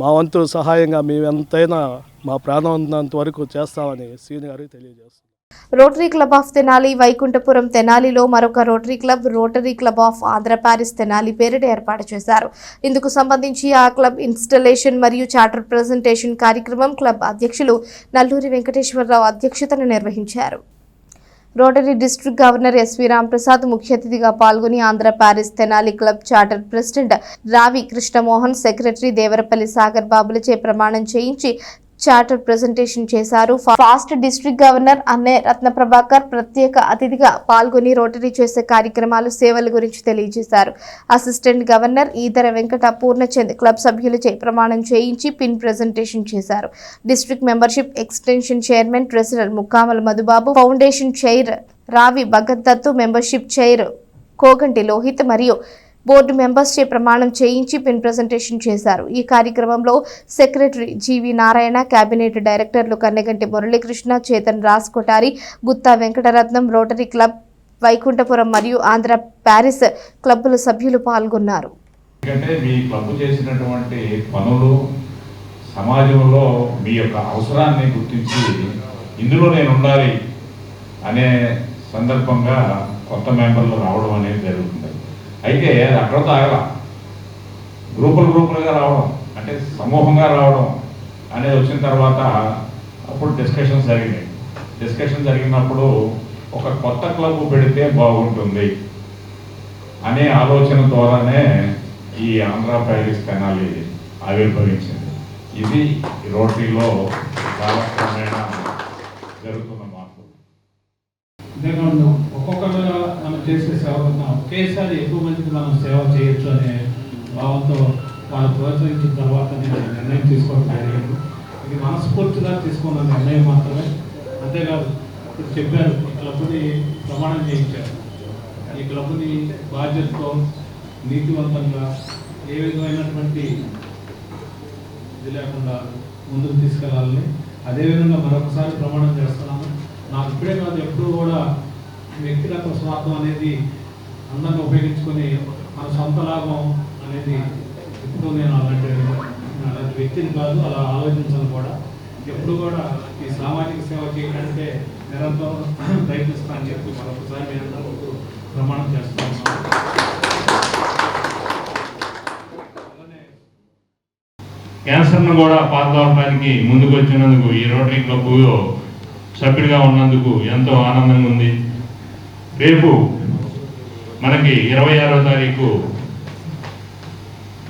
మా వంతు సహాయంగా మేము ఎంతైనా మా ప్రాణం ఉన్నంత వరకు చేస్తామని సీని గారికి తెలియజేస్తాం. Rotary club of Tenali Vaikunthapuram తెనాలిలో మరొక Rotary club of Andhra Paris Tenali పేరిట ఏర్పాటు చేశారు. ఇందుకు సంబంధించి ఆ క్లబ్ ఇన్స్టలేషన్ మరియు చార్టర్ ప్రెజెంటేషన్ కార్యక్రమం క్లబ్ అధ్యక్షులు నల్లూరి వెంకటేశ్వరరావు అధ్యక్షతన నిర్వహించారు. Rotary district governor SV Ramprasad ముఖ్య అతిథిగా పాల్గొని Andhra Paris Tenali club charter president Ravi Krishnamohan, secretary Devarapalli Sagar బాబులచే ప్రమాణం చేయించి చార్టర్ ప్రెజెంటేషన్ చేశారు. Past district governor Anne Ratnaprabhakar ప్రత్యేక అతిథిగా పాల్గొని రోటరీ చేసే కార్యక్రమాలు, సేవల గురించి తెలియజేశారు. Assistant governor Edara Venkata Purnachand club సభ్యులచే ప్రమాణం చేయించి పిన్ ప్రెజెంటేషన్ చేశారు. District membership extension chairman treasurer Mukkamala Madhubabu, foundation chair Ravi Bhagat Dattu, membership chair Koganti Lohit మరియు బోర్డు మెంబర్స్చే ప్రమాణం చేయించి పిన్ ప్రెజెంటేషన్ చేశారు. ఈ కార్యక్రమంలో సెక్రటరీ జీవి నారాయణ, కేబినెట్ డైరెక్టర్లు కన్నెగంటి మురళీకృష్ణ, చేతన్ రాజ్ కొటారి, గుత్తా వెంకటరత్నం, రోటరీ క్లబ్ వైకుంఠపురం మరియు ఆంధ్ర ప్యారిస్ క్లబ్బుల సభ్యులు పాల్గొన్నారు. ఎందుకంటే మీ క్లబ్ చేసినటువంటి పనులు సమాజంలో మీ యొక్క అవసరాన్ని గుర్తించి ఇందులో నేను ఉండాలి అనే సందర్భంగా కొత్త మెంబర్లు రావడం అనేది జరుగుతుంది. అయితే అది అక్కడతో ఆగల, గ్రూపులుగా రావడం అంటే సమూహంగా రావడం అనేది వచ్చిన తర్వాత అప్పుడు డిస్కషన్స్ జరిగినప్పుడు ఒక కొత్త క్లబ్ పెడితే బాగుంటుంది అనే ఆలోచన ద్వారానే ఈ ఆంధ్ర ప్యారిస్ తెనాలి ఆవిర్భవించింది. ఇది రోటరీలో కాలక్రమేణా జరుగుతున్న మార్పు. అంతేకాదు ఒక్కొక్కరుగా మనం చేసే సేవ ఒకేసారి ఎక్కువ మందికి మనం సేవ చేయొచ్చు అనే భావంతో వాళ్ళు ప్రోత్సహించిన తర్వాత నేను నిర్ణయం తీసుకోవడం జరిగింది. ఇది మనస్ఫూర్తిగా తీసుకున్న నిర్ణయం మాత్రమే. అంతేకాదు ఇప్పుడు చెప్పారు, ఈ క్లబ్ని ప్రమాణం చేయించారు. ఈ క్లబ్ని బాధ్యతతో నీతివంతంగా ఏ విధమైనటువంటి ఇది లేకుండా ముందుకు తీసుకెళ్ళాలని అదేవిధంగా మరొకసారి ప్రమాణం చేస్తున్నాను. నాకు ఇప్పుడే కాదు, ఎప్పుడు కూడా వ్యక్తిగత స్వార్థం అనేది అందరిని ఉపయోగించుకొని మన సొంత లాభం అనేది ఎప్పుడు నేను అలాంటి వ్యక్తిని కాదు, అలా ఆలోచించను కూడా. ఎప్పుడు కూడా ఈ సామాజిక సేవ చేయడానికే నిరంతరం ప్రయత్నిస్తానని చెప్పి మరొకసారి నేను ప్రమాణం చేస్తున్నాను. క్యాన్సర్ను కూడా పాల్గొనడానికి ముందుకు వచ్చినందుకు ఈ రోటరీ క్లబ్లో సభ్యుడిగా ఉన్నందుకు ఎంతో ఆనందంగా ఉంది. రేపు మనకి 26వ తారీఖు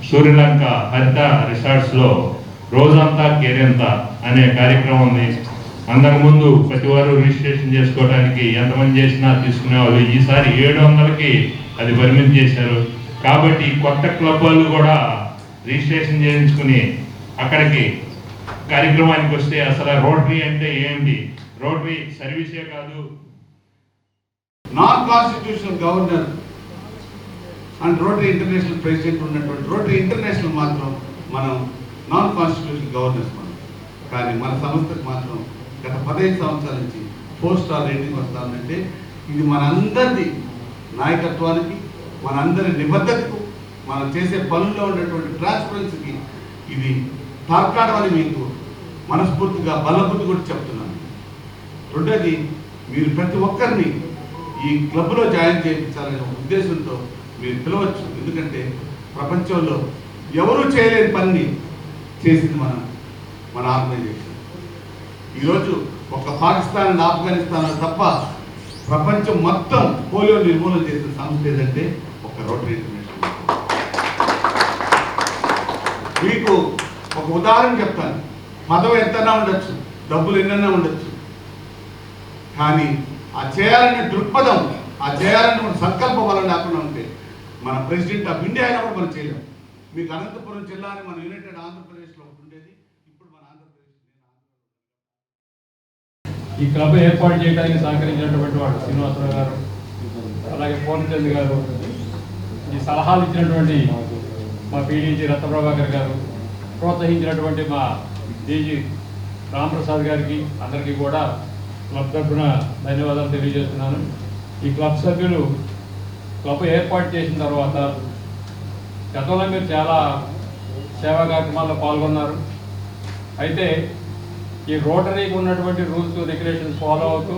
సూర్యలంక హరిత రిసార్ట్స్లో రోజంతా కేరింత అనే కార్యక్రమం ఉంది. అంతకుముందు ప్రతి వారు రిజిస్ట్రేషన్ చేసుకోవడానికి ఎంతమంది చేసినా తీసుకునేవాళ్ళు. ఈసారి 700కి అది పరిమితి చేశారు. కాబట్టి కొత్త క్లబ్ వాళ్ళు కూడా రిజిస్ట్రేషన్ చేయించుకుని అక్కడికి కార్యక్రమానికి వస్తే అసలు రోటరీ అంటే ఏంటి, రోటరీ సర్వీసే కాదు, non constitutional governor and rotary international president ఉన్నటువంటి రోటరీ ఇంటర్నేషనల్ మాత్రం మనం నాన్ కాన్స్టిట్యూషనల్ గవర్నర్స్ మనం. కానీ మన సంస్థకు మాత్రం గత 15 సంవత్సరాల నుంచి 4 స్టార్ రేటింగ్ వస్తుందంటే ఇది మనందరిది నాయకత్వానికి, మనందరి నిబద్ధతకు, మనం చేసే పనుల్లో ఉన్నటువంటి ట్రాన్స్పరెన్సీకి ఇది తార్కాడం అని మీకు మనస్ఫూర్తిగా బలబుద్ధి కూడా చెప్తున్నాను. రెండోది, మీరు ప్రతి ఒక్కరిని ఈ క్లబ్లో జాయిన్ చేయించాలనే ఉద్దేశంతో మీరు పిలవచ్చు. ఎందుకంటే ప్రపంచంలో ఎవరూ చేయలేని పనిని చేసింది మన ఆర్గనైజేషన్. ఈరోజు ఒక పాకిస్తాన్ అండ్ ఆఫ్ఘనిస్తాన్ తప్ప ప్రపంచం మొత్తం పోలియో నిర్మూలన చేసిన సంస్థ ఏదంటే ఒక రోటరీ ఇంటర్నేషనల్. మీకు ఒక ఉదాహరణ చెప్తాను. పదవి ఎంతైనా ఉండొచ్చు, డబ్బులు ఎన్నైనా ఉండొచ్చు, కానీ ఆ చేయాలనే దృక్పథం, ఆ చేయాలనే సంకల్ప బలం లేకుండా ఉంటే మన ప్రెసిడెంట్ ఆఫ్ ఇండియా అయినా కూడా మనం చేయలేం. మీకు అనంతపురం జిల్లా అని మన యునైటెడ్ ఆంధ్రప్రదేశ్లో ఉండేది, ఇప్పుడు మన ఆంధ్రప్రదేశ్. ఈ క్లబ్ ఏర్పాటు చేయడానికి సహకరించినటువంటి వాడు శ్రీనివాసరావు గారు, అలాగే పూర్ణచంద్ గారు, ఈ సలహాలు ఇచ్చినటువంటి మా పీడీజీ రత్నప్రభాకర్ గారు, ప్రోత్సహించినటువంటి మా డీజీ రామప్రసాద్ గారికి అందరికీ కూడా క్లబ్ తరఫున ధన్యవాదాలు తెలియజేస్తున్నాను. ఈ క్లబ్ సభ్యులు క్లబ్ ఏర్పాటు చేసిన తర్వాత గతంలో మీరు చాలా సేవా కార్యక్రమాల్లో పాల్గొన్నారు. అయితే ఈ రోటరీకి ఉన్నటువంటి రూల్స్ రెగ్యులేషన్స్ ఫాలో అవుతూ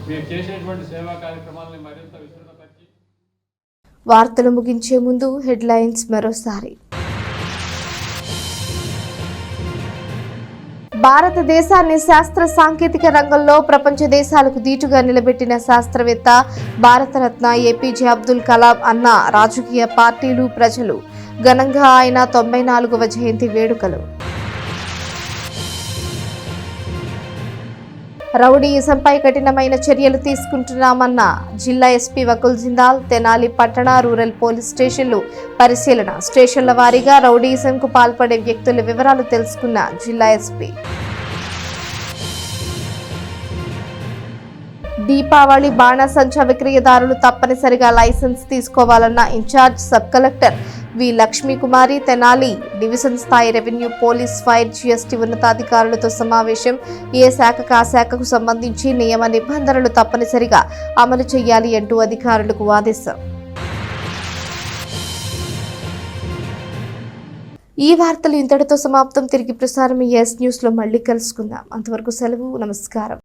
మీరు చేసేటువంటి సేవా కార్యక్రమాలని మరింత విస్తృతపరిచి. వార్తలు ముగించే ముందు హెడ్లైన్స్ మరోసారి. భారతదేశాన్ని శాస్త్ర సాంకేతిక రంగంలో ప్రపంచ దేశాలకు దీటుగా నిలబెట్టిన శాస్త్రవేత్త భారతరత్న ఏపీజే అబ్దుల్ కలాం అన్న రాజకీయ పార్టీలు, ప్రజలు ఘనంగా ఆయన 94వ జయంతి వేడుకలు. రౌడీయిజంపై కఠినమైన చర్యలు తీసుకుంటున్నామన్న జిల్లా ఎస్పీ వకుల్ జిందాల్. తెనాలి పట్టణ, రూరల్ పోలీస్ స్టేషన్లు పరిశీలన. స్టేషన్ల వారీగా రౌడీయిజంకు పాల్పడే వ్యక్తుల వివరాలు తెలుసుకున్న జిల్లా ఎస్పీ. దీపావళి బాణసంచా విక్రయదారులు తప్పనిసరిగా లైసెన్స్ తీసుకోవాలన్న ఇన్ఛార్జ్ సబ్ కలెక్టర్ వి లక్ష్మీ కుమారి తెనాలి డివిజన్ స్థాయి రెవెన్యూ పోలీస్ ఫైర్ జీఎస్టీ ఉన్నతాధికారులతో సమావేశం. ఏ శాఖకు ఆ శాఖకు సంబంధించి నియమ నిబంధనలు తప్పనిసరిగా అమలు చేయాలి అంటూ అధికారులకు ఆదేశం. ఈ వార్తలు ఇంతటితో సమాప్తం. తిరిగి ప్రసారం ఎస్ న్యూస్ లో మళ్ళీ కలుసుకుందాం. అంతవరకు సెలవు. నమస్కారం.